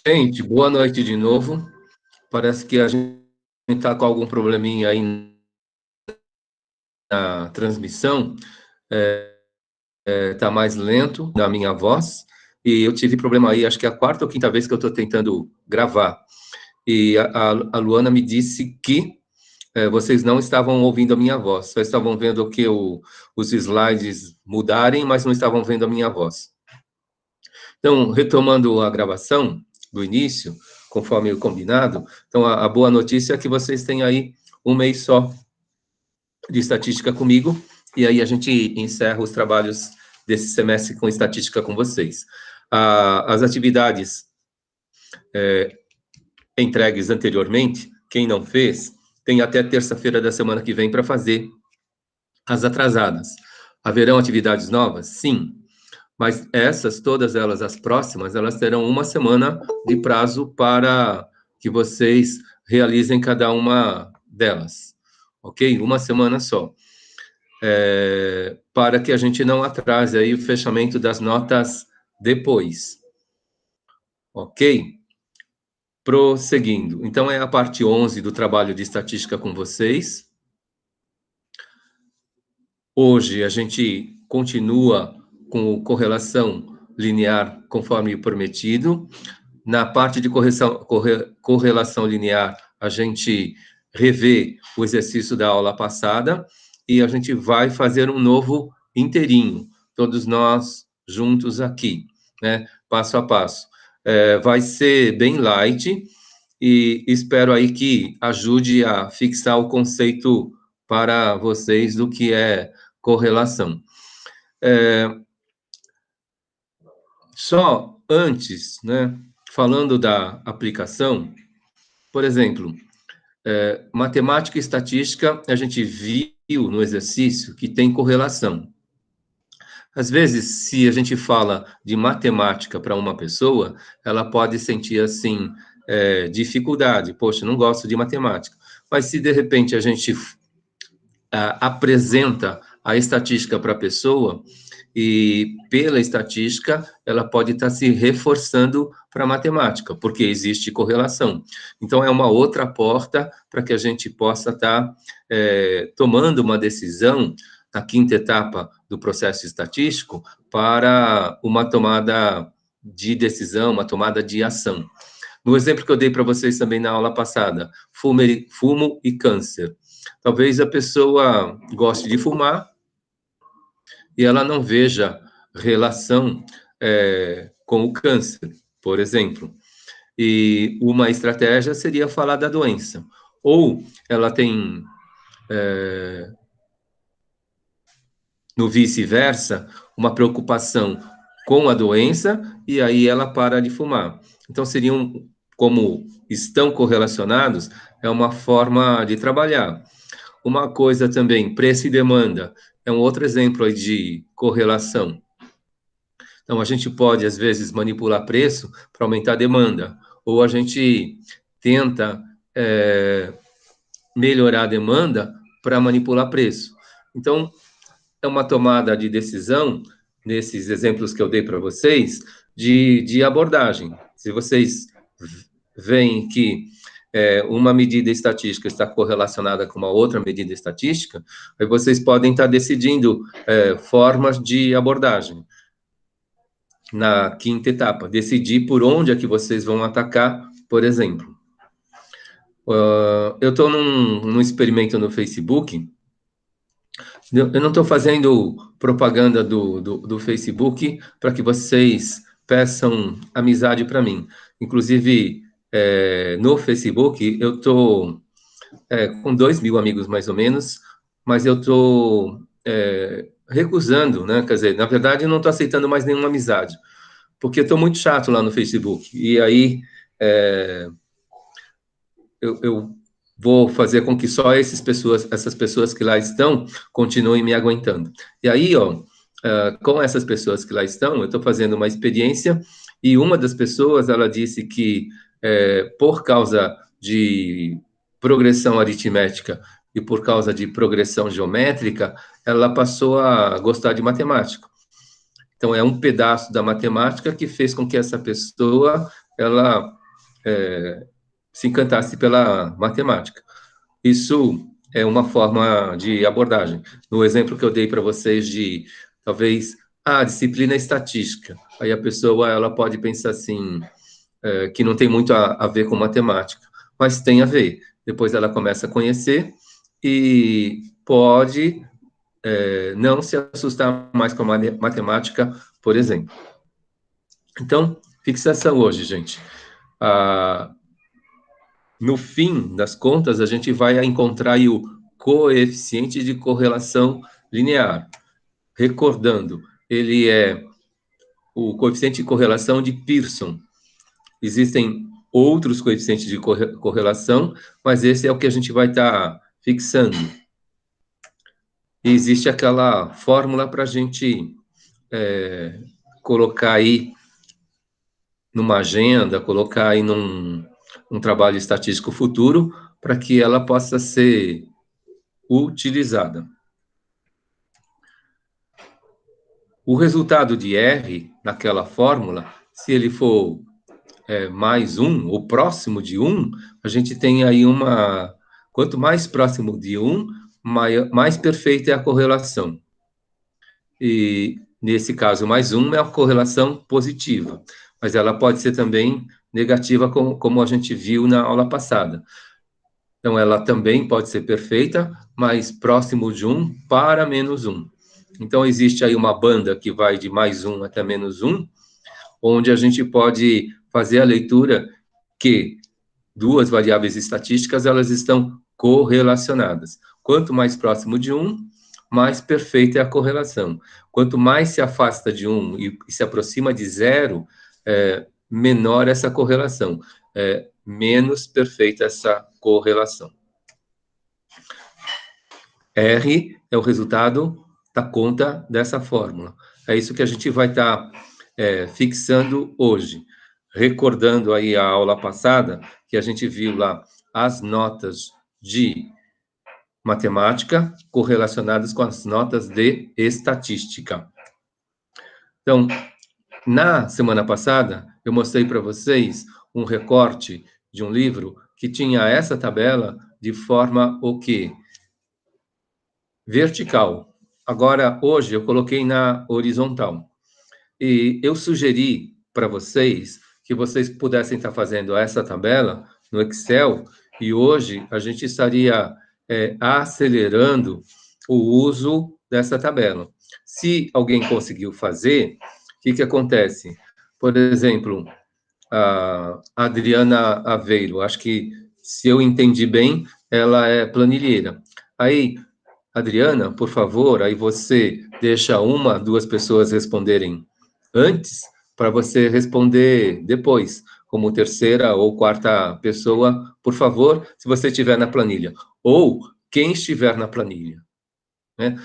Gente, boa noite de novo. Parece que a gente está com algum probleminha aí na transmissão. Tá mais lento na minha voz. E eu tive problema aí, acho que é a quarta ou quinta vez que eu estou tentando gravar. E a Luana me disse que vocês não estavam ouvindo a minha voz, só estavam vendo que os slides mudarem, mas não estavam vendo a minha voz. Então, retomando a gravação do início, conforme o combinado, então a boa notícia é que vocês têm aí um mês só de estatística comigo, e aí a gente encerra os trabalhos desse semestre com estatística com vocês. As atividades entregues anteriormente, quem não fez, tem até terça-feira da semana que vem para fazer as atrasadas. Haverão atividades novas? Sim. Mas essas, todas elas, as próximas, elas terão uma semana de prazo para que vocês realizem cada uma delas, ok? Uma semana só. Para que a gente não atrase aí o fechamento das notas depois, ok? Prosseguindo. Então, é a parte 11 do trabalho de estatística com vocês. Hoje, a gente continua com correlação linear, conforme prometido. Na parte de correlação linear, a gente revê o exercício da aula passada e a gente vai fazer um novo inteirinho, todos nós juntos aqui, né? Passo a passo. Vai ser bem light e espero aí que ajude a fixar o conceito para vocês do que é correlação. Só antes, né? Falando da aplicação, por exemplo, matemática e estatística, a gente viu no exercício que tem correlação. Às vezes, se a gente fala de matemática para uma pessoa, ela pode sentir, assim, dificuldade. Poxa, não gosto de matemática. Mas se, de repente, a gente apresenta a estatística para a pessoa, e pela estatística, ela pode estar se reforçando para a matemática, porque existe correlação. Então, é uma outra porta para que a gente possa estar tomando uma decisão na quinta etapa do processo estatístico para uma tomada de decisão, uma tomada de ação. No exemplo que eu dei para vocês também na aula passada, fumo e câncer. Talvez a pessoa goste de fumar, e ela não veja relação com o câncer, por exemplo. E uma estratégia seria falar da doença. Ou ela tem, no vice-versa, uma preocupação com a doença, e aí ela para de fumar. Então, seriam, como estão correlacionados, é uma forma de trabalhar. Uma coisa também, preço e demanda, é um outro exemplo aí de correlação. Então, a gente pode, às vezes, manipular preço para aumentar a demanda, ou a gente tenta melhorar a demanda para manipular preço. Então, é uma tomada de decisão, nesses exemplos que eu dei para vocês, de abordagem. Se vocês veem que uma medida estatística está correlacionada com uma outra medida estatística, aí vocês podem estar decidindo formas de abordagem. Na quinta etapa, decidir por onde é que vocês vão atacar, por exemplo. Eu estou num experimento no Facebook. Eu não estou fazendo propaganda do Facebook para que vocês peçam amizade para mim. Inclusive, no Facebook, eu estou com 2.000 amigos, mais ou menos, mas eu estou recusando, né? Quer dizer, na verdade, eu não estou aceitando mais nenhuma amizade, porque eu estou muito chato lá no Facebook. E aí, eu vou fazer com que só essas pessoas que lá estão continuem me aguentando. E aí, com essas pessoas que lá estão, eu estou fazendo uma experiência, e uma das pessoas, ela disse que, por causa de progressão aritmética e por causa de progressão geométrica, ela passou a gostar de matemática. Então, é um pedaço da matemática que fez com que essa pessoa ela se encantasse pela matemática. Isso é uma forma de abordagem. No exemplo que eu dei para vocês de, talvez, a disciplina estatística. Aí a pessoa, ela pode pensar assim, que não tem muito a ver com matemática, mas tem a ver. Depois ela começa a conhecer e pode não se assustar mais com a matemática, por exemplo. Então, fixação hoje, gente. No fim das contas, a gente vai encontrar aí o coeficiente de correlação linear. Recordando, ele é o coeficiente de correlação de Pearson. Existem outros coeficientes de correlação, mas esse é o que a gente vai estar fixando. E existe aquela fórmula para a gente colocar aí numa agenda, colocar aí num trabalho estatístico futuro, para que ela possa ser utilizada. O resultado de R, naquela fórmula, se ele for mais 1, ou próximo de 1, a gente tem aí uma... Quanto mais próximo de 1, mais perfeita é a correlação. E, nesse caso, mais 1 é a correlação positiva, mas ela pode ser também negativa, como a gente viu na aula passada. Então, ela também pode ser perfeita, mas próximo de 1 para menos 1. Então, existe aí uma banda que vai de mais 1 até menos 1, onde a gente pode fazer a leitura que duas variáveis estatísticas, elas estão correlacionadas. Quanto mais próximo de 1, mais perfeita é a correlação. Quanto mais se afasta de 1 e se aproxima de 0, menor essa correlação, menos perfeita essa correlação. R é o resultado da conta dessa fórmula. É isso que a gente vai estar fixando hoje. Recordando aí a aula passada, que a gente viu lá as notas de matemática correlacionadas com as notas de estatística. Então, na semana passada, eu mostrei para vocês um recorte de um livro que tinha essa tabela de forma o quê? Vertical. Agora, hoje, eu coloquei na horizontal. E eu sugeri para vocês que vocês pudessem estar fazendo essa tabela no Excel, e hoje a gente estaria acelerando o uso dessa tabela. Se alguém conseguiu fazer, o que acontece? Por exemplo, a Adriana Aveiro, acho que, se eu entendi bem, ela é planilheira. Aí, Adriana, por favor, aí você deixa uma, duas pessoas responderem antes, para você responder depois, como terceira ou quarta pessoa, por favor, se você estiver na planilha. Ou quem estiver na planilha. Né?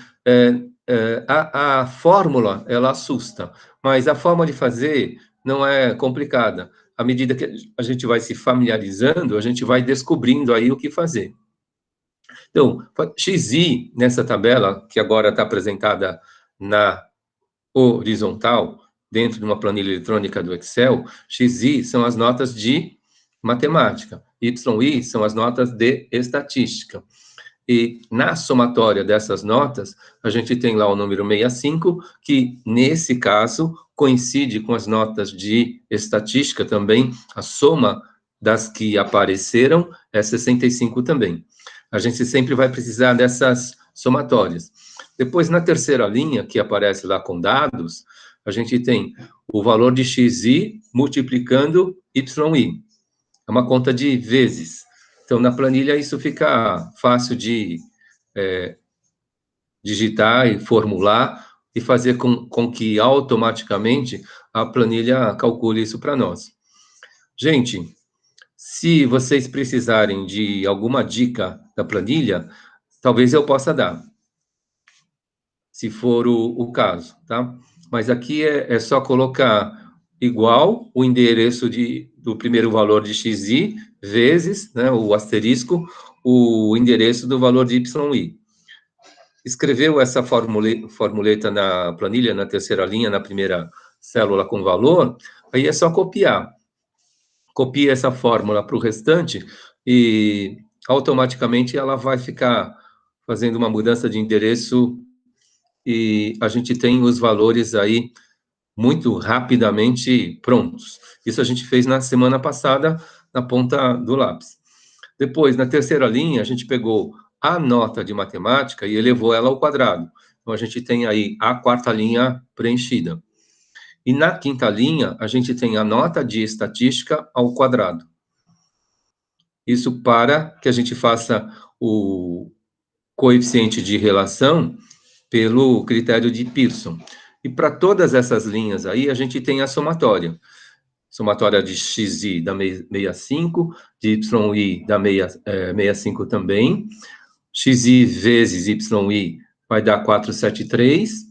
A fórmula, ela assusta, mas a forma de fazer não é complicada. À medida que a gente vai se familiarizando, a gente vai descobrindo aí o que fazer. Então, XI, nessa tabela, que agora está apresentada na horizontal, dentro de uma planilha eletrônica do Excel, XI são as notas de matemática, YI são as notas de estatística. E na somatória dessas notas, a gente tem lá o número 65, que, nesse caso, coincide com as notas de estatística também, a soma das que apareceram é 65 também. A gente sempre vai precisar dessas somatórias. Depois, na terceira linha, que aparece lá com dados, a gente tem o valor de XI multiplicando YI. É uma conta de vezes. Então, na planilha, isso fica fácil de digitar e formular e fazer com que automaticamente a planilha calcule isso para nós. Gente, se vocês precisarem de alguma dica da planilha, talvez eu possa dar, se for o caso, tá? Mas aqui é só colocar igual o endereço do primeiro valor de XI vezes, né, o asterisco, o endereço do valor de YI. Escreveu essa formuleta na planilha, na terceira linha, na primeira célula com valor, aí é só copiar. copia essa fórmula para o restante e automaticamente ela vai ficar fazendo uma mudança de endereço e a gente tem os valores aí muito rapidamente prontos. Isso a gente fez na semana passada, na ponta do lápis. Depois, na terceira linha, a gente pegou a nota de matemática e elevou ela ao quadrado. Então, a gente tem aí a quarta linha preenchida. E na quinta linha, a gente tem a nota de estatística ao quadrado. Isso para que a gente faça o coeficiente de relação pelo critério de Pearson. E para todas essas linhas aí, a gente tem a somatória. Somatória de xi dá 65, de yi dá 65 também. Xi vezes yi vai dar 473.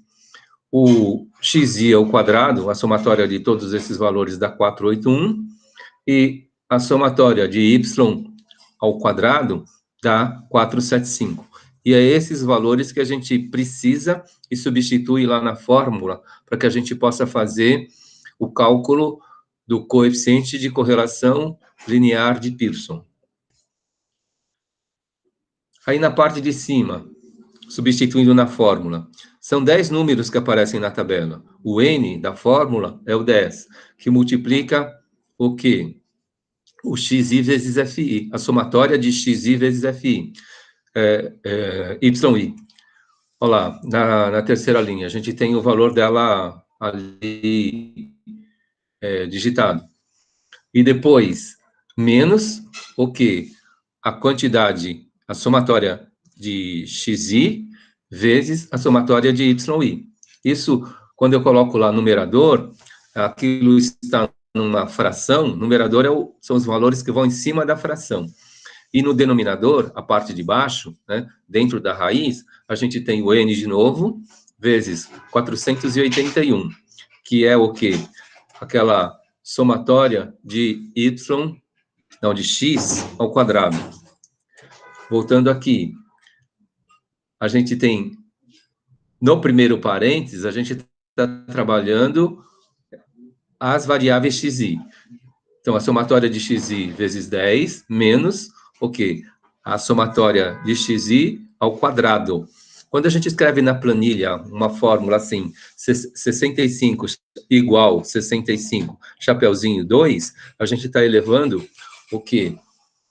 O xi ao quadrado, a somatória de todos esses valores dá 481. E a somatória de y ao quadrado dá 475. E é esses valores que a gente precisa e substitui lá na fórmula para que a gente possa fazer o cálculo do coeficiente de correlação linear de Pearson. Aí na parte de cima, substituindo na fórmula, são 10 números que aparecem na tabela. O n da fórmula é o 10, que multiplica o quê? O xi vezes fi, a somatória de xi vezes fi, yi. Olha lá, na terceira linha, a gente tem o valor dela ali digitado. E depois, menos o quê? A quantidade, a somatória de xi vezes a somatória de yi. Isso, quando eu coloco lá numerador, aquilo está numa fração, numerador são os valores que vão em cima da fração. E no denominador, a parte de baixo, né, dentro da raiz, a gente tem o n de novo, vezes 481, que é o quê? Aquela somatória de de x ao quadrado. Voltando aqui, a gente tem, no primeiro parênteses, a gente está trabalhando as variáveis xi. Então, a somatória de xi vezes 10 menos o quê? A somatória de xi ao quadrado. Quando a gente escreve na planilha uma fórmula assim, 65 igual 65, chapeuzinho 2, a gente está elevando o quê?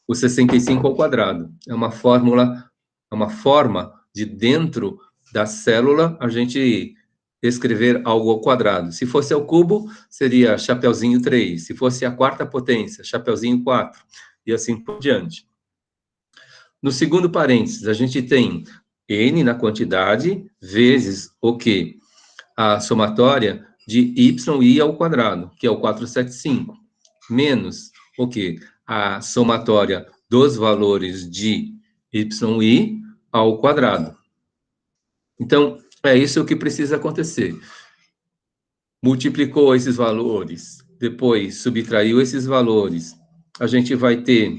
O 65 ao quadrado. É uma fórmula, é uma forma de dentro da célula a gente escrever algo ao quadrado. Se fosse ao cubo, seria chapeuzinho 3. Se fosse a quarta potência, chapeuzinho 4. E assim por diante. No segundo parênteses, a gente tem n na quantidade, vezes o quê? A somatória de yi ao quadrado, que é o 475, menos o quê? A somatória dos valores de yi ao quadrado. Então, é isso que precisa acontecer. Multiplicou esses valores, depois subtraiu esses valores, a gente vai ter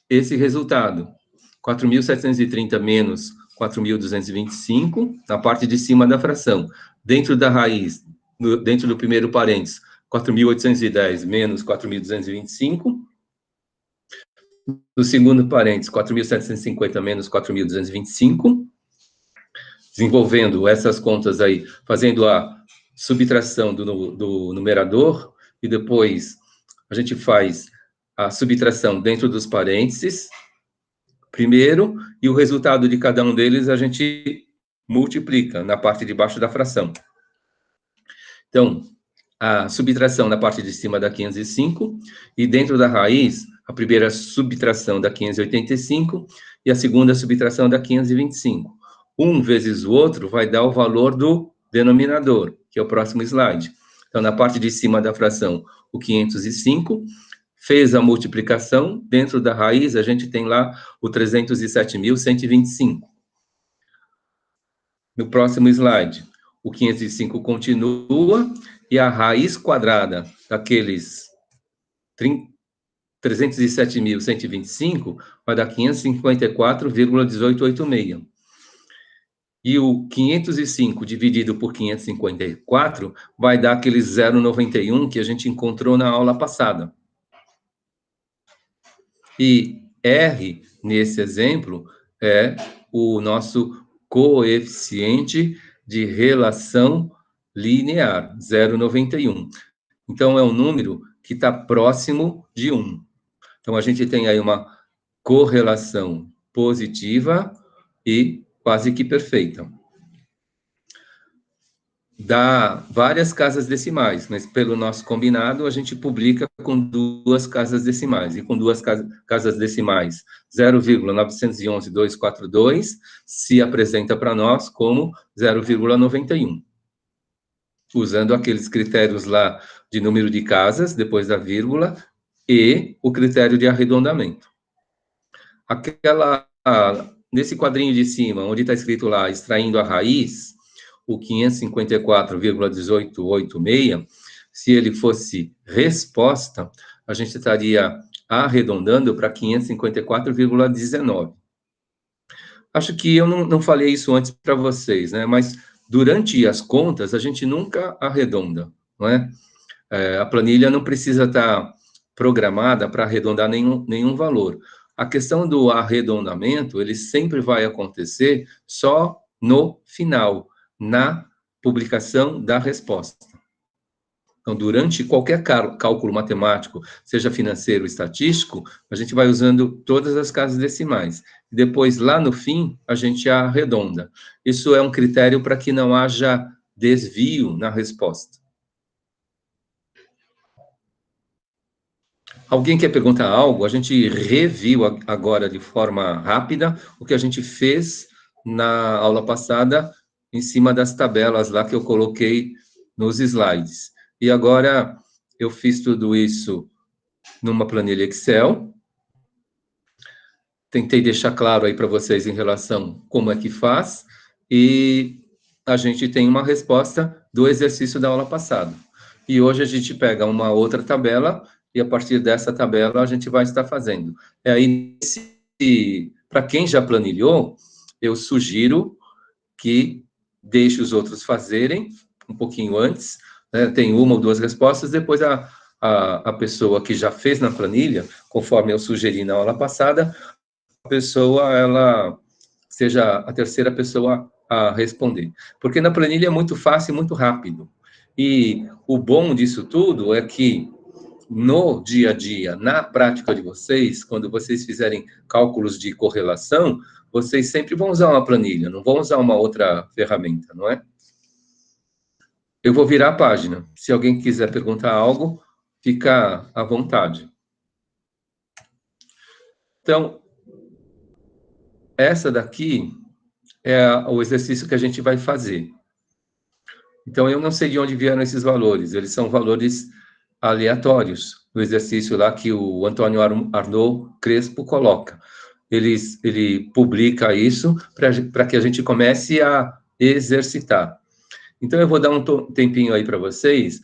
esse resultado, 4.730 menos 4.225, na parte de cima da fração. Dentro da raiz, dentro do primeiro parênteses, 4.810 menos 4.225. No segundo parênteses, 4.750 menos 4.225. Desenvolvendo essas contas aí, fazendo a subtração do numerador, e depois a gente faz a subtração dentro dos parênteses, primeiro, e o resultado de cada um deles a gente multiplica na parte de baixo da fração. Então, a subtração na parte de cima dá 505, e dentro da raiz, a primeira subtração dá 585, e a segunda subtração dá 525. Um vezes o outro vai dar o valor do denominador, que é o próximo slide. Então, na parte de cima da fração, o 505, fez a multiplicação, dentro da raiz, a gente tem lá o 307.125. No próximo slide, o 505 continua, e a raiz quadrada daqueles 307.125 vai dar 554,1886. E o 505 dividido por 554 vai dar aquele 0,91 que a gente encontrou na aula passada. E R, nesse exemplo, é o nosso coeficiente de relação linear, 0,91. Então, é um número que está próximo de 1. Então, a gente tem aí uma correlação positiva e quase que perfeita. Dá várias casas decimais, mas pelo nosso combinado, a gente publica com 2 casas decimais. E com 2 casas decimais, 0,911242 se apresenta para nós como 0,91. Usando aqueles critérios lá de número de casas, depois da vírgula, e o critério de arredondamento. Nesse quadrinho de cima, onde está escrito lá, extraindo a raiz, o 554,1886, se ele fosse resposta, a gente estaria arredondando para 554,19. Acho que eu não falei isso antes para vocês, né? Mas durante as contas, a gente nunca arredonda, não é? A planilha não precisa estar programada para arredondar nenhum valor. A questão do arredondamento, ele sempre vai acontecer só no final, na publicação da resposta. Então, durante qualquer cálculo matemático, seja financeiro ou estatístico, a gente vai usando todas as casas decimais. Depois, lá no fim, a gente arredonda. Isso é um critério para que não haja desvio na resposta. Alguém quer perguntar algo? A gente reviu agora de forma rápida o que a gente fez na aula passada, em cima das tabelas lá que eu coloquei nos slides. E agora eu fiz tudo isso numa planilha Excel. Tentei deixar claro aí para vocês em relação como é que faz. E a gente tem uma resposta do exercício da aula passada. E hoje a gente pega uma outra tabela e a partir dessa tabela a gente vai estar fazendo. Aí, para quem já planilhou, eu sugiro que deixe os outros fazerem um pouquinho antes, né? Tem uma ou duas respostas, depois a pessoa que já fez na planilha, conforme eu sugeri na aula passada, a pessoa, ela seja a terceira pessoa a responder. Porque na planilha é muito fácil e muito rápido. E o bom disso tudo é que no dia a dia, na prática de vocês, quando vocês fizerem cálculos de correlação, vocês sempre vão usar uma planilha, não vão usar uma outra ferramenta, não é? Eu vou virar a página. Se alguém quiser perguntar algo, fica à vontade. Então, essa daqui é o exercício que a gente vai fazer. Então, eu não sei de onde vieram esses valores. Eles são valores aleatórios do exercício lá que o Antônio Arnaud Crespo coloca. Ele publica isso para que a gente comece a exercitar. Então, eu vou dar um tempinho aí para vocês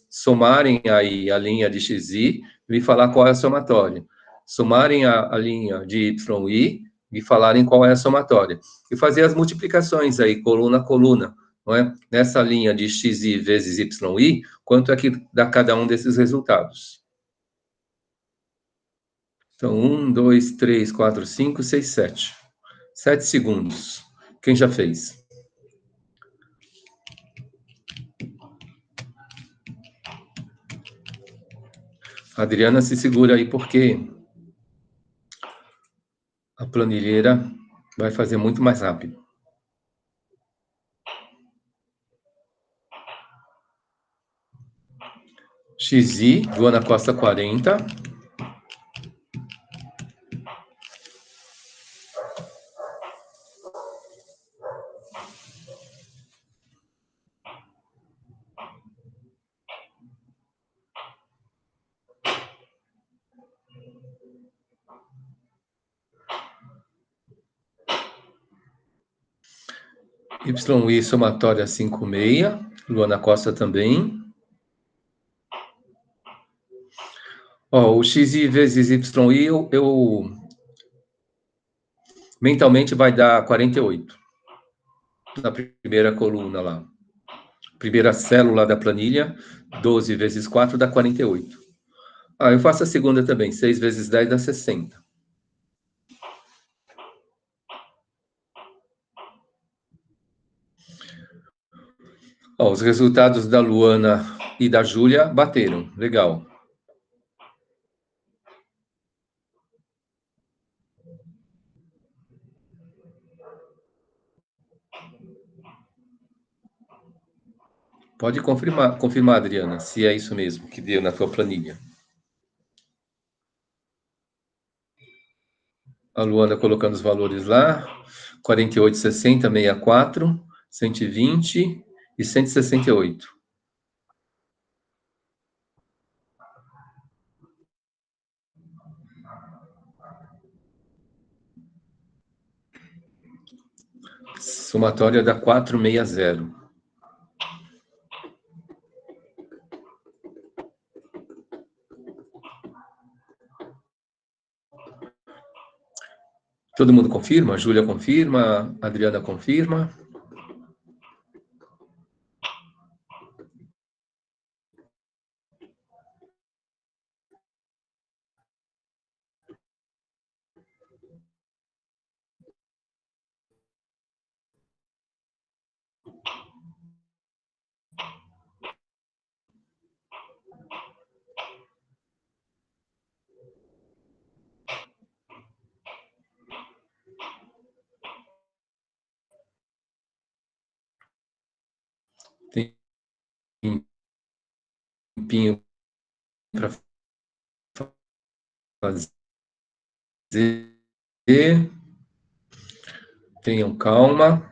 somarem aí a linha de xi e me falar qual é a somatória. Somarem a linha de yi e me falarem qual é a somatória. E fazer as multiplicações aí, coluna a coluna, não é? Nessa linha de xi vezes yi, quanto é que dá cada um desses resultados. Então, 1, 2, 3, 4, 5, 6, 7. 7 segundos. Quem já fez? A Adriana, se segura aí, porque a planilheira vai fazer muito mais rápido. XI, Joana Costa 40. YI somatória 56, Luana Costa também. Ó, o XI vezes YI, eu mentalmente vai dar 48. Na primeira coluna lá. Primeira célula da planilha, 12 vezes 4 dá 48. Ah, eu faço a segunda também. 6 vezes 10 dá 60. Ó, os resultados da Luana e da Júlia bateram. Legal. Pode confirmar, Adriana, se é isso mesmo que deu na tua planilha. A Luana colocando os valores lá. 48, 60, 64, 120 e 168. Somatória dá 460. Todo mundo confirma? A Júlia confirma? A Adriana confirma? Tem tempinho para fazer. Tenham calma.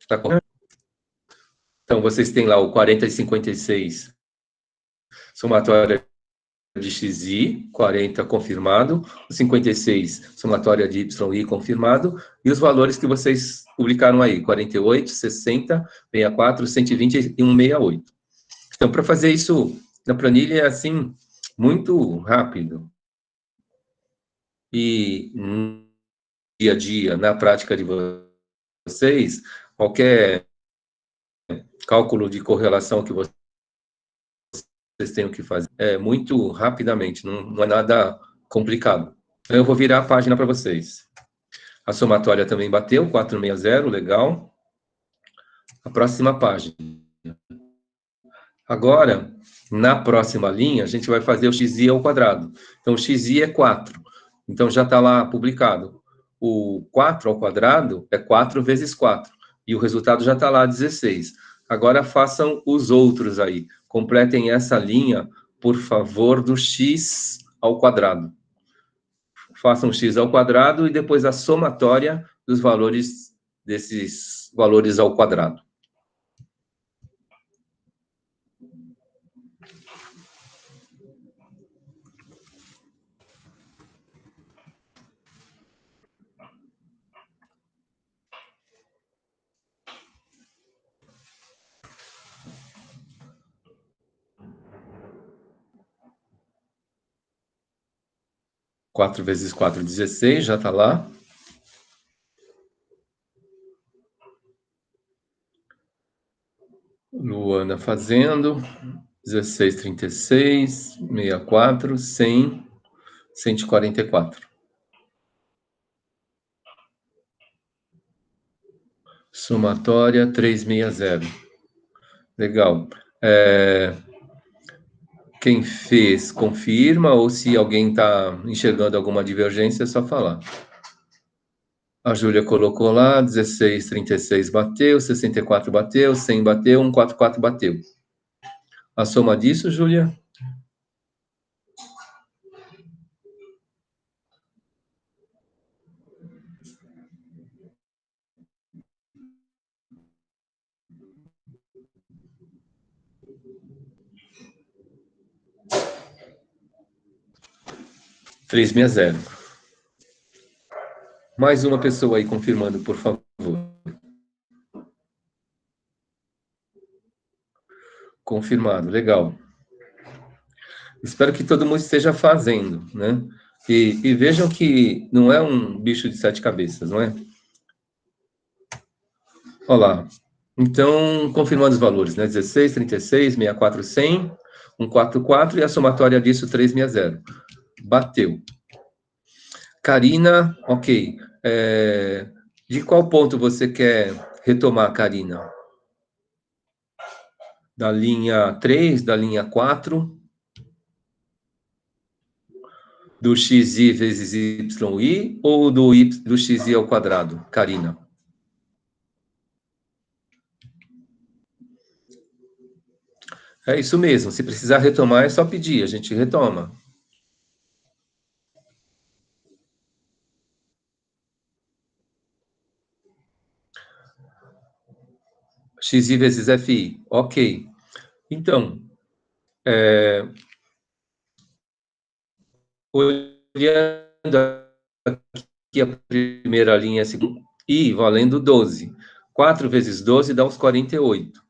Tá com... Então, vocês têm lá o 40 e 56, somatória de XI, 40 confirmado, o 56, somatória de YI confirmado, e os valores que vocês publicaram aí, 48, 60, 64, 120 e 168. Então, para fazer isso na planilha é assim, muito rápido. E no dia a dia, na prática de vocês, qualquer cálculo de correlação que vocês tenham que fazer muito rapidamente, não é nada complicado. Então, eu vou virar a página para vocês. A somatória também bateu, 460, legal. A próxima página. Agora, na próxima linha, a gente vai fazer o xi ao quadrado. Então, o xi é 4. Então, já está lá publicado. O 4 ao quadrado é 4 vezes 4. E o resultado já está lá, 16. Agora, façam os outros aí. Completem essa linha, por favor, do x ao quadrado. Façam x ao quadrado e depois a somatória dos valores desses valores ao quadrado. Quatro vezes 4, 16, já está lá. Luana fazendo. 16, 36, 64, 100, 144. Somatória 360. Legal. Quem fez, confirma, ou se alguém está enxergando alguma divergência, é só falar. A Júlia colocou lá, 16, 36 bateu, 64 bateu, 100 bateu, 144 bateu. A soma disso, Júlia? R$360. Mais uma pessoa aí confirmando, por favor. Confirmado, legal. Espero que todo mundo esteja fazendo, né? E vejam que não é um bicho de 7 cabeças, não é? Olha lá. Então, confirmando os valores, né? 16, 36, 64, 100, 144 e a somatória disso 360. Bateu. Karina, ok. De qual ponto você quer retomar, Karina? Da linha 3, da linha 4, do xi vezes yi, ou do xi ao quadrado, Karina? É isso mesmo. Se precisar retomar, é só pedir, a gente retoma. Xi vezes fi. Ok. Então, olhando aqui a primeira linha, a segunda, i valendo 12. 4 vezes 12 dá uns 48.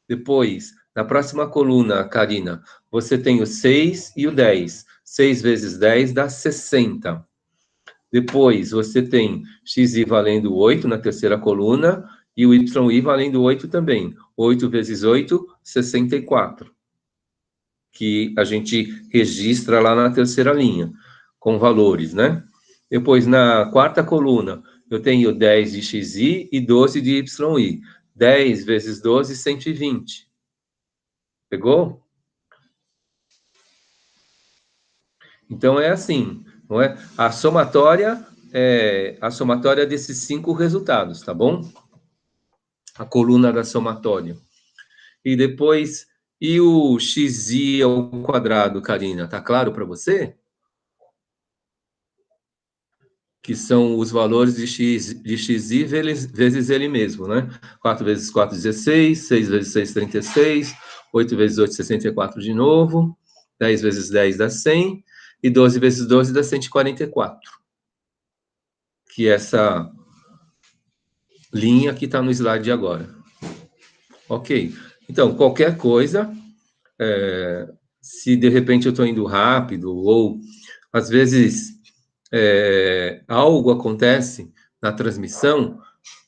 Depois, na próxima coluna, Karina, você tem o 6 e o 10. 6 vezes 10 dá 60. Depois, você tem xi valendo 8 na terceira coluna e o yi valendo 8 também. 8 vezes 8, 64. Que a gente registra lá na terceira linha, com valores, né? Depois, na quarta coluna, eu tenho 10 de xi e 12 de yi. 10 vezes 12, 120. Pegou? Então, é assim, não é? A somatória desses 5 resultados, tá bom? A coluna da somatória. E depois, e o xi ao quadrado, Karina, tá claro para você? Que são os valores de xi vezes ele mesmo, né? 4 vezes 4, 16, 6 vezes 6, 36, 8 vezes 8, 64 de novo, 10 vezes 10 dá 100, e 12 vezes 12 dá 144. Que é essa linha que está no slide de agora. Ok. Então, qualquer coisa, se de repente eu estou indo rápido, ou às vezes algo acontece na transmissão,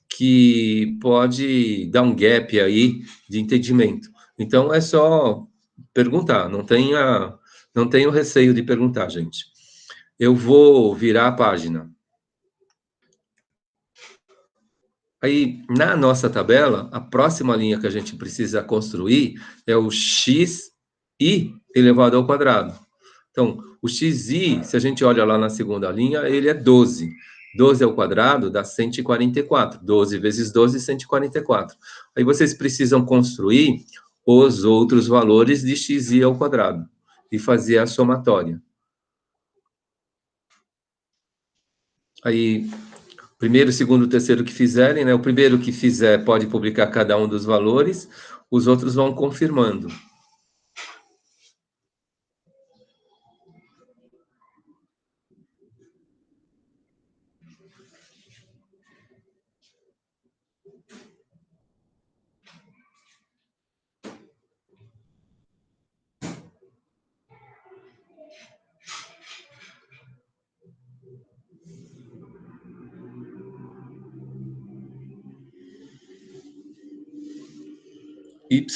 que pode dar um gap aí de entendimento. Então, é só perguntar, não tenha receio de perguntar, gente. Eu vou virar a página. Aí, na nossa tabela, a próxima linha que a gente precisa construir é o xi elevado ao quadrado. Então, o xi, se a gente olha lá na segunda linha, ele é 12. 12 ao quadrado dá 144. 12 vezes 12, 144. Aí vocês precisam construir os outros valores de xi ao quadrado e fazer a somatória. Aí, primeiro, segundo, terceiro que fizerem, né? O primeiro que fizer pode publicar cada um dos valores, os outros vão confirmando.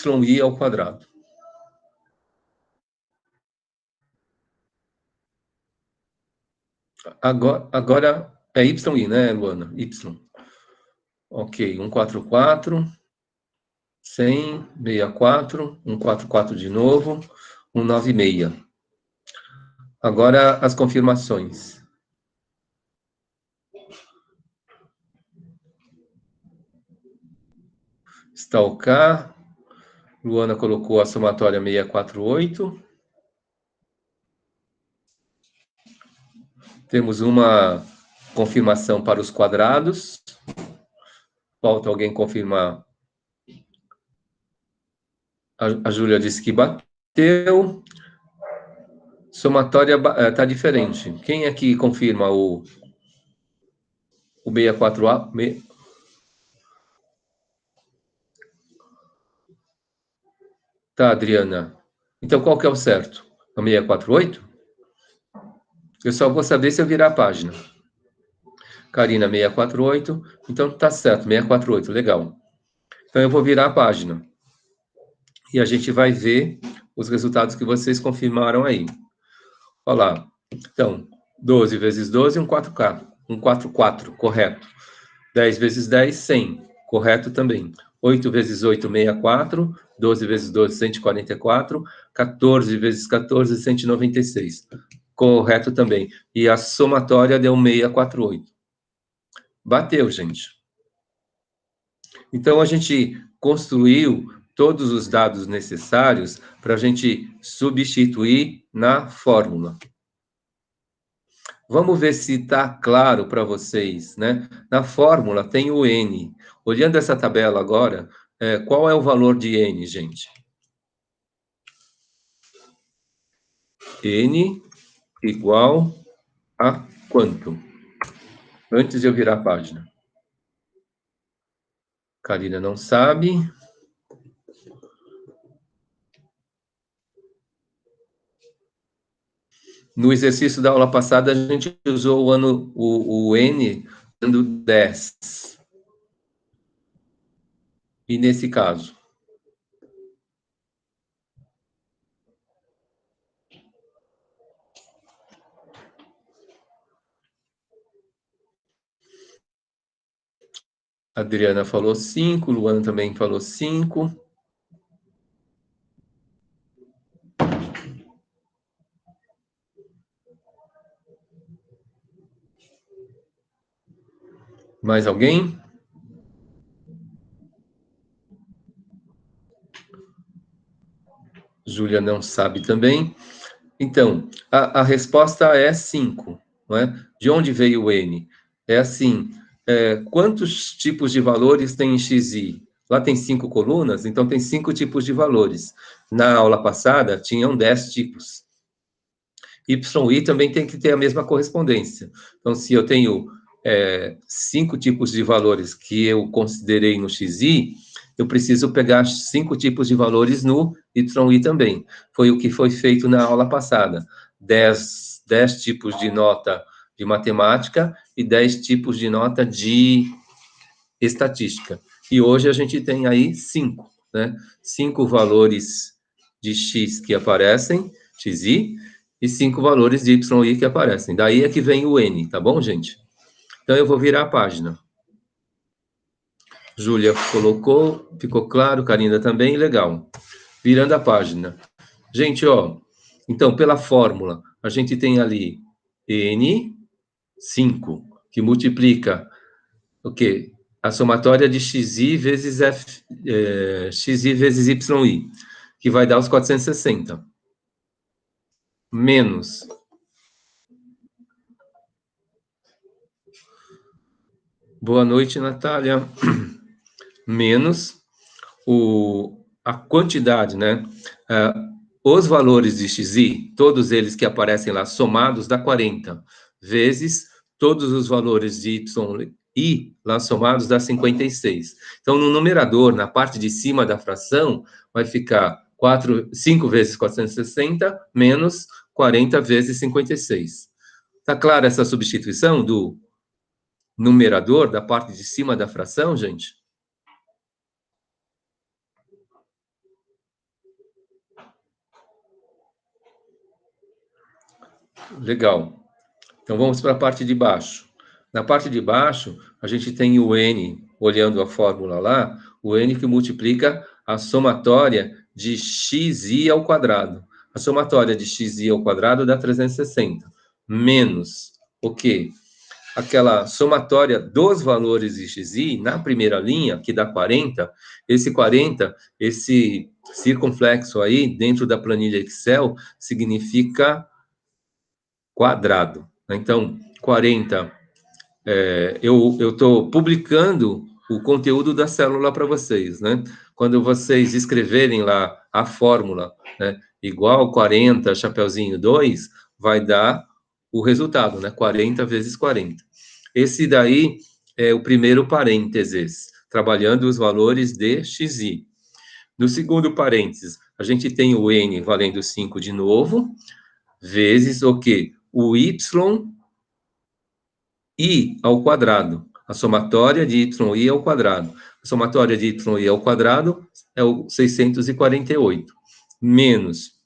YI ao quadrado. Agora é YI, né, Luana? Y. Ok, 144, 100, 64, 144 de novo, 196. Agora as confirmações. Está ok. Luana colocou a somatória 648. Temos uma confirmação para os quadrados. Falta alguém confirmar. A Júlia disse que bateu. Somatória está diferente. Quem é que confirma o 64A? Tá, Adriana. Então, qual que é o certo? A 648? Eu só vou saber se eu virar a página. Karina 648, então tá certo, 648, legal. Então eu vou virar a página. E a gente vai ver os resultados que vocês confirmaram aí. Olha lá. Então, 12 vezes 12, um 4K. Um 44, correto. 10 vezes 10, 100. Correto também. 8 vezes 8, 64. 12 vezes 12, 144. 14 vezes 14, 196. Correto também. E a somatória deu 648. Bateu, gente. Então, a gente construiu todos os dados necessários para a gente substituir na fórmula. Vamos ver se está claro para vocês, né? Na fórmula tem o N. Olhando essa tabela agora, qual é o valor de N, gente? N igual a quanto? Antes de eu virar a página. Karina não sabe. No exercício da aula passada, a gente usou o N dando 10. E nesse caso? A Adriana falou 5, Luana também falou 5. Mais alguém? Júlia não sabe também. Então, a resposta é 5, não é? De onde veio o N? É assim, quantos tipos de valores tem em XI? Lá tem 5 colunas, então tem 5 tipos de valores. Na aula passada, tinham 10 tipos. YI também tem que ter a mesma correspondência. Então, se eu tenho 5 tipos de valores que eu considerei no XI, eu preciso pegar 5 tipos de valores no YI também. Foi o que foi feito na aula passada. 10 tipos de nota de matemática e 10 tipos de nota de estatística. E hoje a gente tem aí 5, né? 5 valores de X que aparecem, XI, e 5 valores de YI que aparecem. Daí é que vem o N, tá bom, gente? Então eu vou virar a página. Júlia colocou, ficou claro, Karina também, legal. Virando a página. Gente, ó, então, pela fórmula, a gente tem ali N, 5, que multiplica o quê? A somatória de XI vezes XI vezes YI, que vai dar os 460. Menos. Boa noite, Natália. Menos a quantidade, né? Os valores de XI, todos eles que aparecem lá somados, dá 40, vezes todos os valores de YI lá somados, dá 56. Então, no numerador, na parte de cima da fração, vai ficar 5 vezes 460, menos 40 vezes 56. Tá clara essa substituição do numerador, da parte de cima da fração, gente? Legal. Então, vamos para a parte de baixo. Na parte de baixo, a gente tem o N, olhando a fórmula lá, o N que multiplica a somatória de xi ao quadrado. A somatória de xi ao quadrado dá 360. Menos o quê? Aquela somatória dos valores de xi, na primeira linha, que dá 40, esse circunflexo aí, dentro da planilha Excel, significa quadrado. Então, 40, eu estou publicando o conteúdo da célula para vocês, né? Quando vocês escreverem lá a fórmula, né, igual 40, chapeuzinho 2, vai dar o resultado, né? 40 vezes 40. Esse daí é o primeiro parênteses, trabalhando os valores de xi. No segundo parênteses, A gente tem o n valendo 5 de novo, vezes o quê? O y i ao quadrado. A somatória de y ao quadrado. A somatória de y ao quadrado é o 648, menos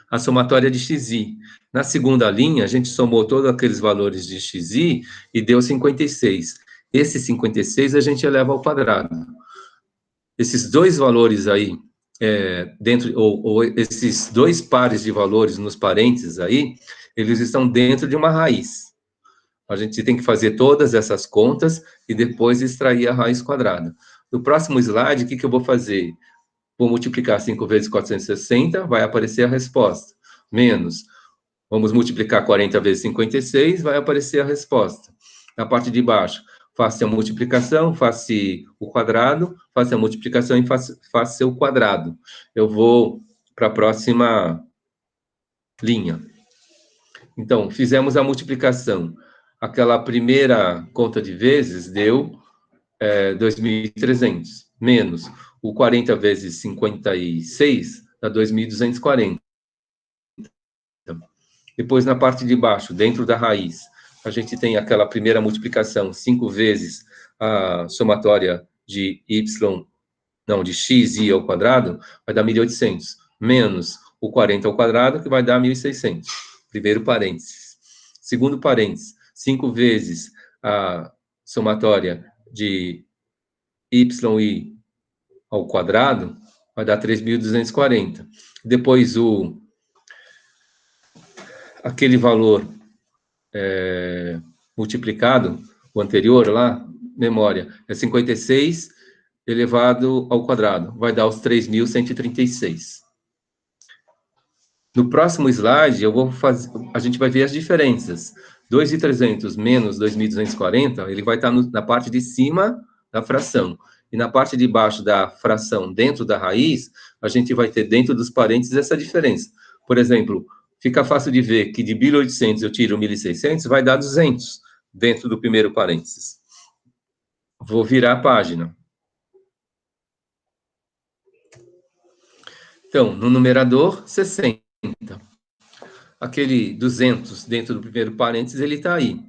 a somatória de xi. Na segunda linha, a gente somou todos aqueles valores de xi e deu 56. Esse 56 a gente eleva ao quadrado. Esses dois valores aí, ou esses dois pares de valores nos parênteses aí, eles estão dentro de uma raiz. A gente tem que fazer todas essas contas e depois extrair a raiz quadrada. No próximo slide, o que eu vou fazer? Vou multiplicar 5 vezes 460, vai aparecer a resposta. Menos, vamos multiplicar 40 vezes 56, vai aparecer a resposta. Na parte de baixo, faça a multiplicação, faça o quadrado, faça a multiplicação e faça o quadrado. Eu vou para a próxima linha. Então, fizemos a multiplicação. Aquela primeira conta de vezes deu 2.300, menos o 40 vezes 56 dá 2.240. Depois, na parte de baixo, dentro da raiz, a gente tem aquela primeira multiplicação, 5 vezes a somatória de de xi ao quadrado, vai dar 1.800, menos o 40 ao quadrado, que vai dar 1.600. Primeiro parênteses. Segundo parênteses, 5 vezes a somatória de yi ao quadrado, vai dar 3.240. Depois, aquele valor multiplicado, o anterior lá, memória, é 56 elevado ao quadrado, vai dar os 3.136. No próximo slide, a gente vai ver as diferenças. 2.300 menos 2.240, ele vai estar na parte de cima da fração. E na parte de baixo da fração, dentro da raiz, a gente vai ter dentro dos parênteses essa diferença. Por exemplo, fica fácil de ver que de 1.800 eu tiro 1.600, vai dar 200 dentro do primeiro parênteses. Vou virar a página. Então, no numerador, 60. Aquele 200 dentro do primeiro parênteses, ele está aí.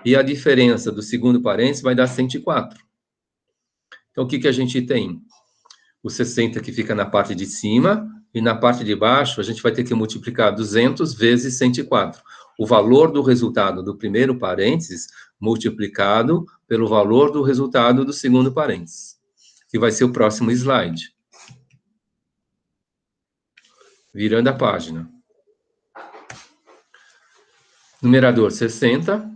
E a diferença do segundo parênteses vai dar 104. Então, o que a gente tem? O 60 que fica na parte de cima, e na parte de baixo, a gente vai ter que multiplicar 200 vezes 104. O valor do resultado do primeiro parênteses multiplicado pelo valor do resultado do segundo parênteses, que vai ser o próximo slide. Virando a página. Numerador 60,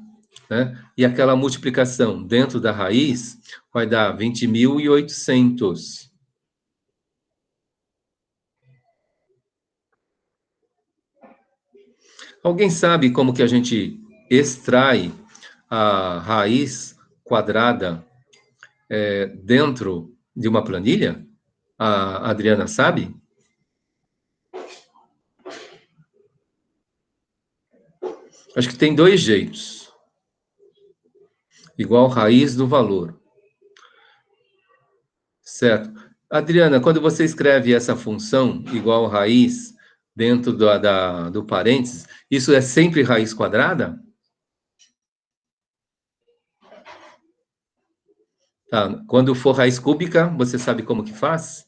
né? E aquela multiplicação dentro da raiz vai dar 20.800. Alguém sabe como que a gente extrai a raiz quadrada dentro de uma planilha? A Adriana sabe? Acho que tem dois jeitos. Igual raiz do valor. Certo. Adriana, quando você escreve essa função, igual raiz, dentro do parênteses, isso é sempre raiz quadrada? Tá. Quando for raiz cúbica, você sabe como que faz?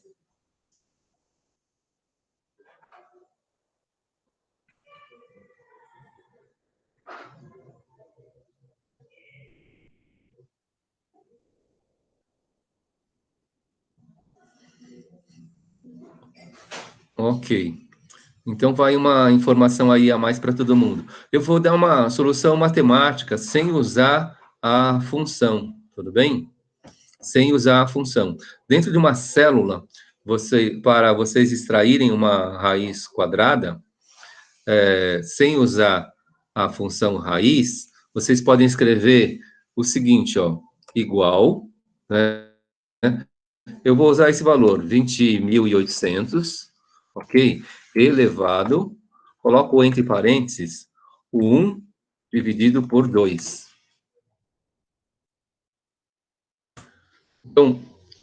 Ok. Então, vai uma informação aí a mais para todo mundo. Eu vou dar uma solução matemática sem usar a função, tudo bem? Sem usar a função. Dentro de uma célula, para vocês extraírem uma raiz quadrada, sem usar a função raiz, vocês podem escrever o seguinte, ó, igual, né? Eu vou usar esse valor, 20.800, ok? Elevado, coloco entre parênteses o 1 dividido por 2. Então,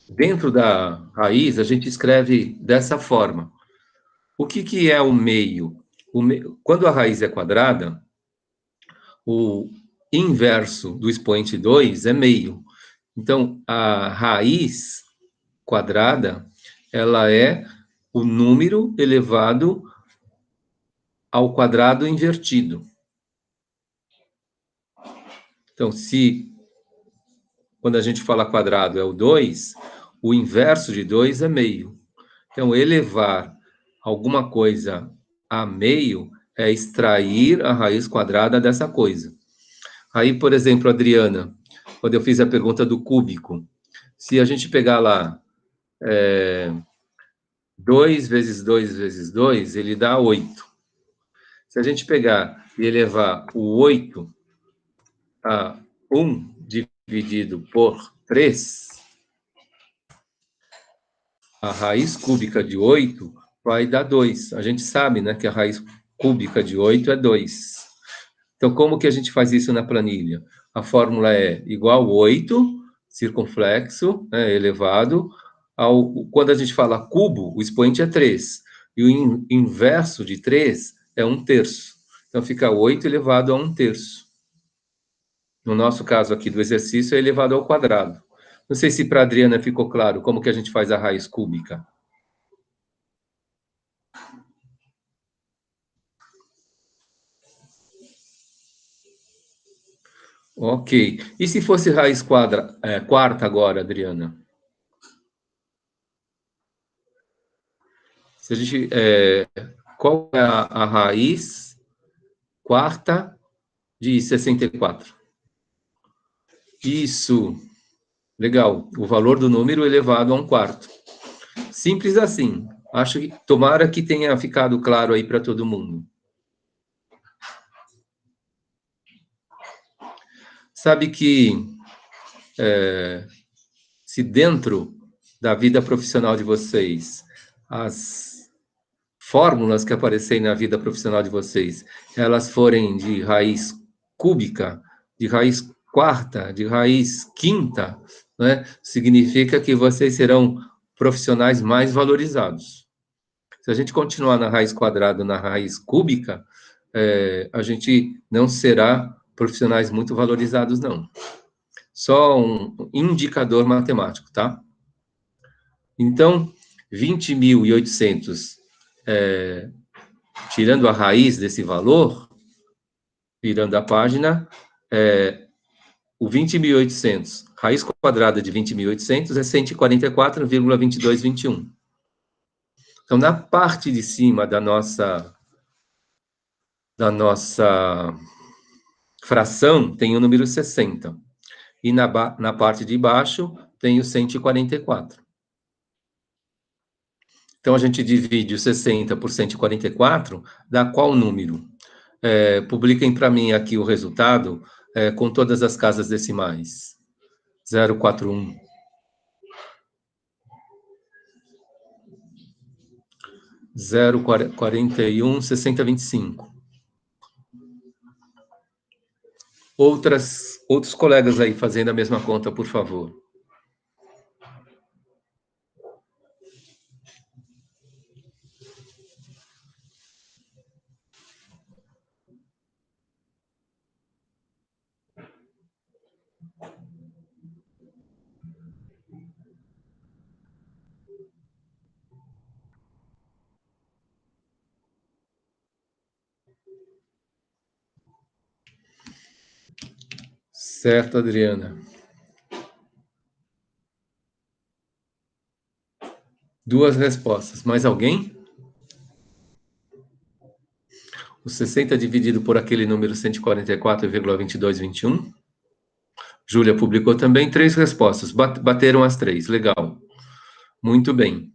Dentro da raiz, a gente escreve dessa forma. O que é o meio? Quando a raiz é quadrada, o inverso do expoente 2 é meio. Então, a raiz quadrada, ela é o número elevado ao quadrado invertido. Então, quando a gente fala quadrado é o 2, o inverso de 2 é meio. Então, elevar alguma coisa a meio é extrair a raiz quadrada dessa coisa. Aí, por exemplo, Adriana, quando eu fiz a pergunta do cúbico, se a gente pegar lá 2 vezes 2 vezes 2, ele dá 8. Se a gente pegar e elevar o 8 a 1 dividido por 3, a raiz cúbica de 8 vai dar 2. A gente sabe, né, que a raiz cúbica de 8 é 2. Então, como que a gente faz isso na planilha? A fórmula é igual a 8, circunflexo, né, elevado, quando a gente fala cubo, o expoente é 3. E o inverso de 3 é 1/3. Então, fica 8 elevado a 1/3. No nosso caso aqui do exercício, é elevado ao quadrado. Não sei se para a Adriana ficou claro como que a gente faz a raiz cúbica. Ok. E se fosse raiz quarta agora, Adriana? Se a gente, qual é a raiz quarta de 64? Isso. Legal. O valor do número elevado a 1/4. Simples assim. Acho que tomara que tenha ficado claro aí para todo mundo. Sabe que se dentro da vida profissional de vocês, as fórmulas que aparecerem na vida profissional de vocês, elas forem de raiz cúbica, de raiz quarta, de raiz quinta, né? Significa que vocês serão profissionais mais valorizados. Se a gente continuar na raiz quadrada, na raiz cúbica, a gente não será profissionais muito valorizados, não. Só um indicador matemático, tá? Então, 20.800, tirando a raiz desse valor, virando a página, o 20.800, raiz quadrada de 20.800 é 144,2221. Então, na parte de cima da nossa fração, tem o número 60. E na parte de baixo, tem o 144. Então, a gente divide o 60 por 144, dá qual número? Publiquem para mim aqui o resultado com todas as casas decimais. 041. 041, 6025. Outros colegas aí fazendo a mesma conta, por favor. Certo, Adriana. Duas respostas. Mais alguém? O 60 dividido por aquele número 144,2221. Júlia publicou também 3 respostas. Bateram as 3. Legal. Muito bem.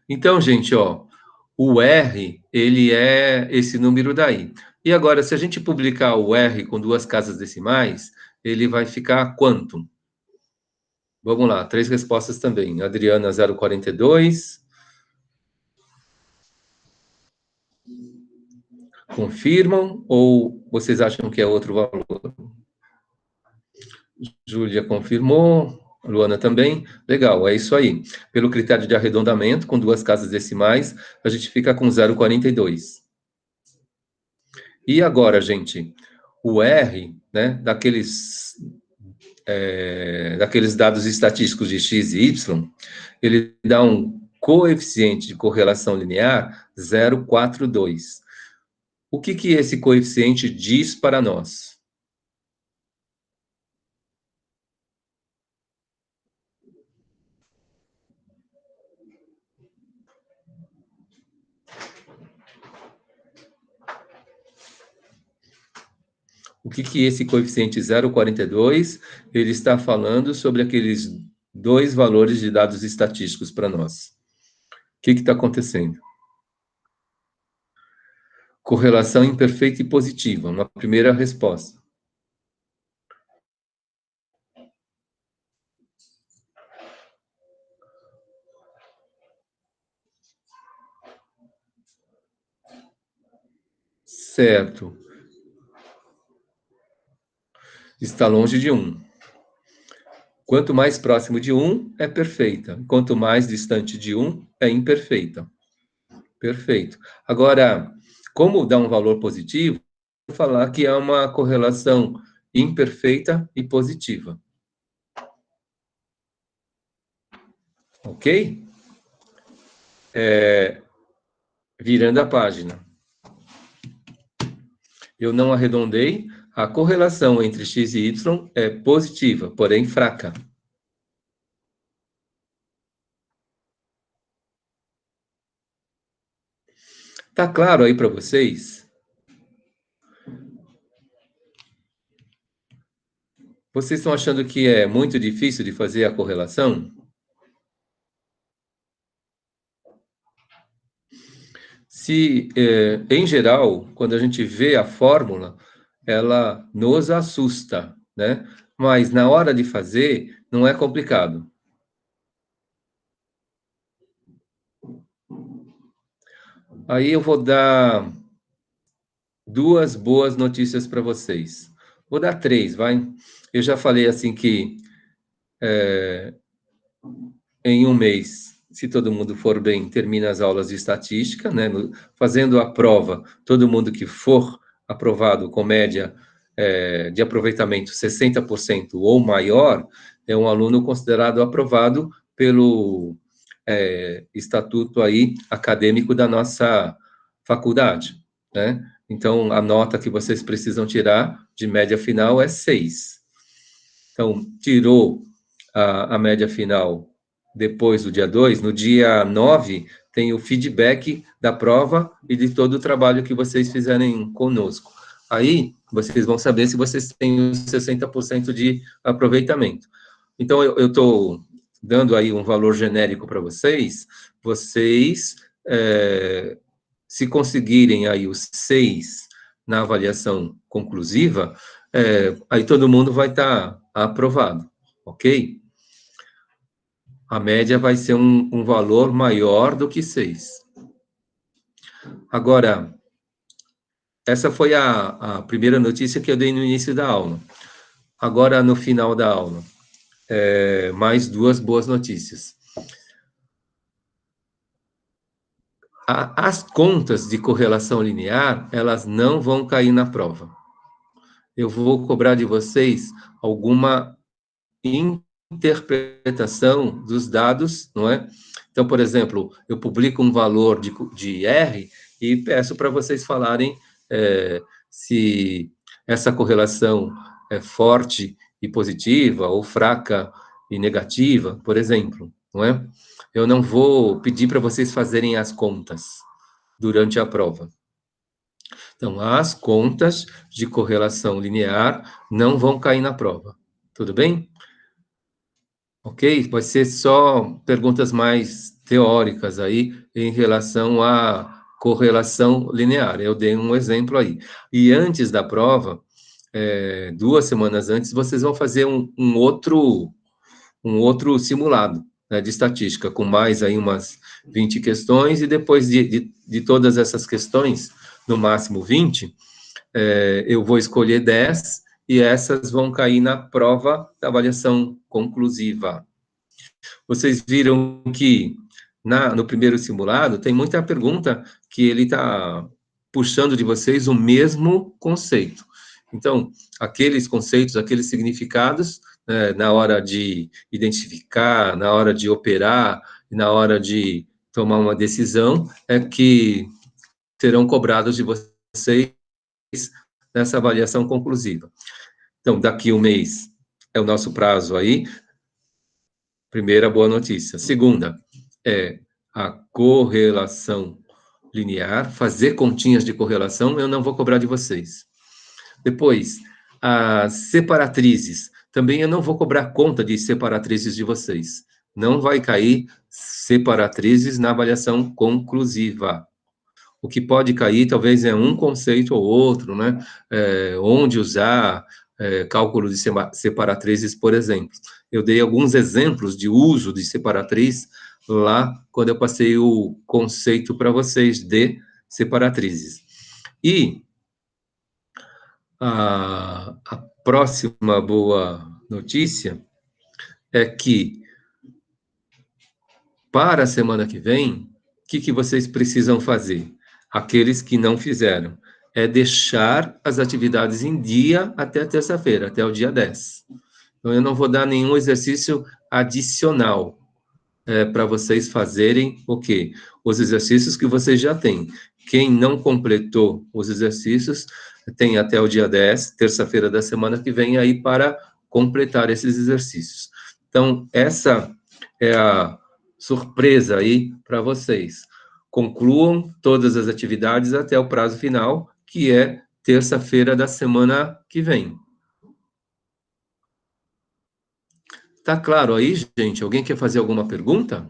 Então, gente, ó, o R, ele é esse número daí. E agora, se a gente publicar o R com 2 casas decimais, ele vai ficar quanto? Vamos lá, 3 respostas também. Adriana, 0,42. Confirmam ou vocês acham que é outro valor? Júlia confirmou. Luana também. Legal, é isso aí. Pelo critério de arredondamento, com duas casas decimais, a gente fica com 0,42. E agora, gente, o R, né, daqueles dados estatísticos de x e y, ele dá um coeficiente de correlação linear 0,42. O que esse coeficiente diz para nós? O que esse coeficiente 0,42, ele está falando sobre aqueles dois valores de dados estatísticos para nós. O que está acontecendo? Correlação imperfeita e positiva, uma primeira resposta. Certo. Está longe de 1. Quanto mais próximo de 1, é perfeita. Quanto mais distante de 1, é imperfeita. Perfeito. Agora, como dar um valor positivo, vou falar que é uma correlação imperfeita e positiva. Ok? Virando a página. Eu não arredondei. A correlação entre x e y é positiva, porém fraca. Tá claro aí para vocês? Vocês estão achando que é muito difícil de fazer a correlação? Se, em geral, quando a gente vê a fórmula, ela nos assusta, né? Mas na hora de fazer, não é complicado. Aí eu vou dar duas boas notícias para vocês. Vou dar três, vai? Eu já falei assim que em um mês, se todo mundo for bem, termina as aulas de estatística, né? Fazendo a prova, todo mundo que for aprovado com média de aproveitamento 60% ou maior, é um aluno considerado aprovado pelo estatuto aí acadêmico da nossa faculdade, né? Então, a nota que vocês precisam tirar de média final é 6. Então, tirou a média final depois do dia 2, no dia 9, tem o feedback da prova e de todo o trabalho que vocês fizerem conosco. Aí, vocês vão saber se vocês têm os 60% de aproveitamento. Então, eu estou dando aí um valor genérico para vocês, se conseguirem aí os 6 na avaliação conclusiva, aí todo mundo vai estar aprovado, ok? A média vai ser um valor maior do que 6. Agora, essa foi a primeira notícia que eu dei no início da aula. Agora, no final da aula, mais duas boas notícias. As contas de correlação linear, elas não vão cair na prova. Eu vou cobrar de vocês alguma interpretação dos dados, não é? Então, por exemplo, eu publico um valor de R e peço para vocês falarem se essa correlação é forte e positiva ou fraca e negativa, por exemplo, não é? Eu não vou pedir para vocês fazerem as contas durante a prova. Então, as contas de correlação linear não vão cair na prova. Tudo bem? Ok? Vai ser só perguntas mais teóricas aí em relação à correlação linear. Eu dei um exemplo aí. E antes da prova, 2 semanas antes, vocês vão fazer um outro simulado, né, de estatística, com mais aí umas 20 questões, e depois de todas essas questões, no máximo 20, eu vou escolher 10 e essas vão cair na prova da avaliação conclusiva. Vocês viram que no primeiro simulado tem muita pergunta que ele está puxando de vocês o mesmo conceito. Então, aqueles conceitos, aqueles significados, na hora de identificar, na hora de operar, na hora de tomar uma decisão, é que serão cobrados de vocês nessa avaliação conclusiva. Então, daqui um mês é o nosso prazo aí. Primeira boa notícia. Segunda, é a correlação linear, fazer continhas de correlação, eu não vou cobrar de vocês. Depois, as separatrizes, também eu não vou cobrar conta de separatrizes de vocês. Não vai cair separatrizes na avaliação conclusiva. O que pode cair, talvez, é um conceito ou outro, né? Onde usar cálculo de separatrizes, por exemplo. Eu dei alguns exemplos de uso de separatriz lá, quando eu passei o conceito para vocês de separatrizes. E a próxima boa notícia é que, para a semana que vem, o que vocês precisam fazer? Aqueles que não fizeram, é deixar as atividades em dia até terça-feira, até o dia 10. Então, eu não vou dar nenhum exercício adicional para vocês fazerem o quê? Os exercícios que vocês já têm. Quem não completou os exercícios, tem até o dia 10, terça-feira da semana que vem, aí para completar esses exercícios. Então, essa é a surpresa aí para vocês. Concluam todas as atividades até o prazo final, que é terça-feira da semana que vem. Tá claro aí, gente? Alguém quer fazer alguma pergunta?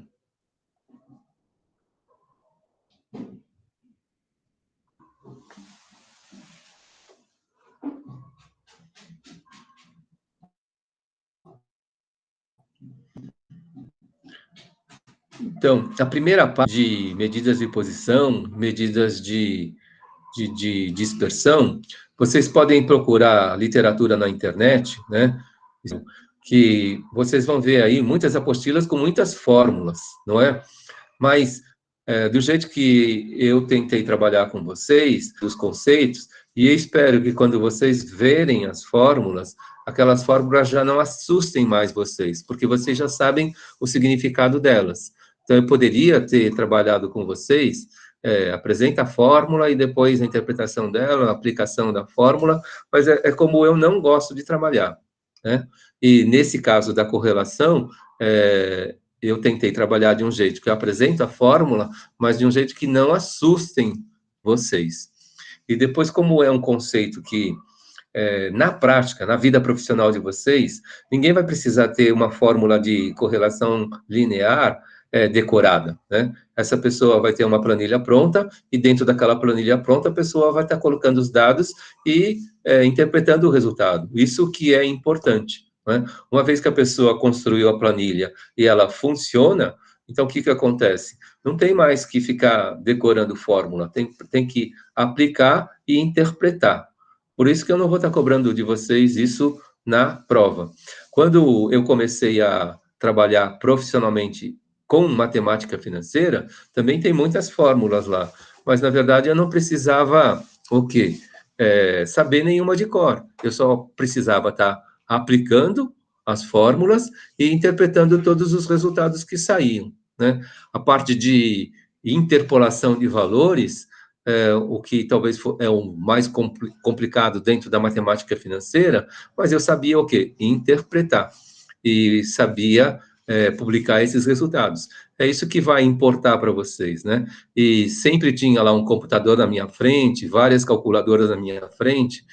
Então, a primeira parte de medidas de posição, medidas de dispersão, vocês podem procurar literatura na internet, né? Que vocês vão ver aí muitas apostilas com muitas fórmulas, não é? Mas, do jeito que eu tentei trabalhar com vocês, os conceitos, e eu espero que quando vocês verem as fórmulas, aquelas fórmulas já não assustem mais vocês, porque vocês já sabem o significado delas. Então, eu poderia ter trabalhado com vocês, apresenta a fórmula e depois a interpretação dela, a aplicação da fórmula, mas é como eu não gosto de trabalhar, né? E nesse caso da correlação, eu tentei trabalhar de um jeito que eu apresento a fórmula, mas de um jeito que não assustem vocês. E depois, como é um conceito que, na prática, na vida profissional de vocês, ninguém vai precisar ter uma fórmula de correlação linear decorada, né? Essa pessoa vai ter uma planilha pronta, e dentro daquela planilha pronta, a pessoa vai estar colocando os dados e interpretando o resultado. Isso que é importante, né? Uma vez que a pessoa construiu a planilha e ela funciona, então o que acontece? Não tem mais que ficar decorando fórmula, tem que aplicar e interpretar. Por isso que eu não vou estar cobrando de vocês isso na prova. Quando eu comecei a trabalhar profissionalmente com matemática financeira, também tem muitas fórmulas lá, mas na verdade eu não precisava o quê? Saber nenhuma de cor. Eu só precisava estar aplicando as fórmulas e interpretando todos os resultados que saíam, né? A parte de interpolação de valores, o que talvez é o mais complicado dentro da matemática financeira, mas eu sabia o quê? Interpretar. E sabia publicar esses resultados. É isso que vai importar para vocês, né? E sempre tinha lá um computador na minha frente, várias calculadoras na minha frente.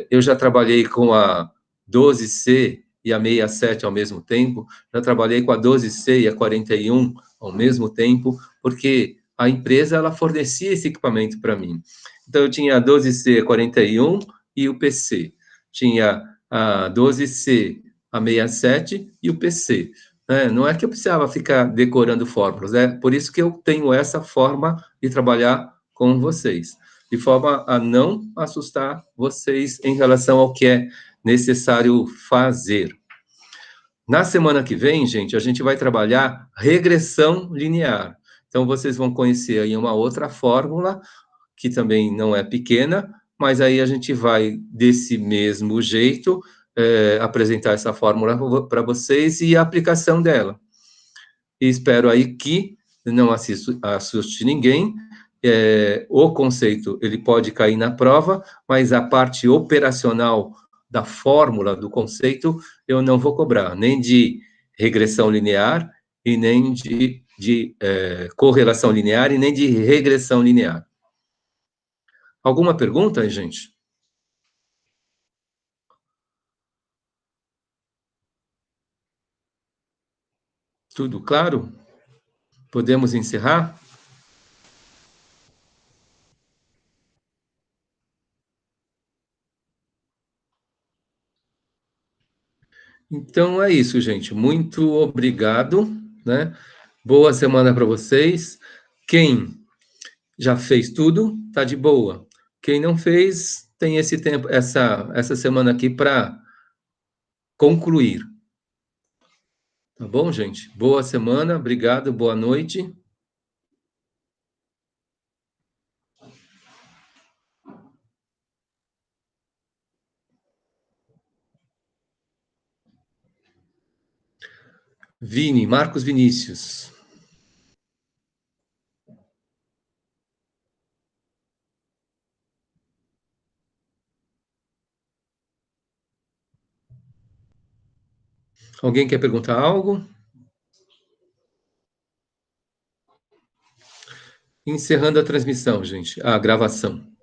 Eu já trabalhei com a 12C e a 67 ao mesmo tempo, já trabalhei com a 12C e a 41 ao mesmo tempo, porque a empresa ela fornecia esse equipamento para mim. Então, eu tinha a 12C, a 41 e o PC. Tinha a 12C, a 67 e o PC. Não é que eu precisava ficar decorando fórmulas, é por isso que eu tenho essa forma de trabalhar com vocês. de forma a não assustar vocês em relação ao que é necessário fazer. Na semana que vem, gente, a gente vai trabalhar regressão linear. Então, vocês vão conhecer aí uma outra fórmula, que também não é pequena, mas aí a gente vai, desse mesmo jeito, apresentar essa fórmula para vocês e a aplicação dela. E espero aí que não assuste ninguém. O conceito, ele pode cair na prova, mas a parte operacional da fórmula, do conceito, eu não vou cobrar, nem de regressão linear, e nem de correlação linear, e nem de regressão linear. Alguma pergunta, gente? Tudo claro? Podemos encerrar? Então é isso, gente. Muito obrigado, né? Boa semana para vocês. Quem já fez tudo, tá de boa. Quem não fez, tem esse tempo, essa semana aqui para concluir. Tá bom, gente? Boa semana, obrigado, boa noite. Vini, Marcos Vinícius. Alguém quer perguntar algo? Encerrando a transmissão, gente, a gravação.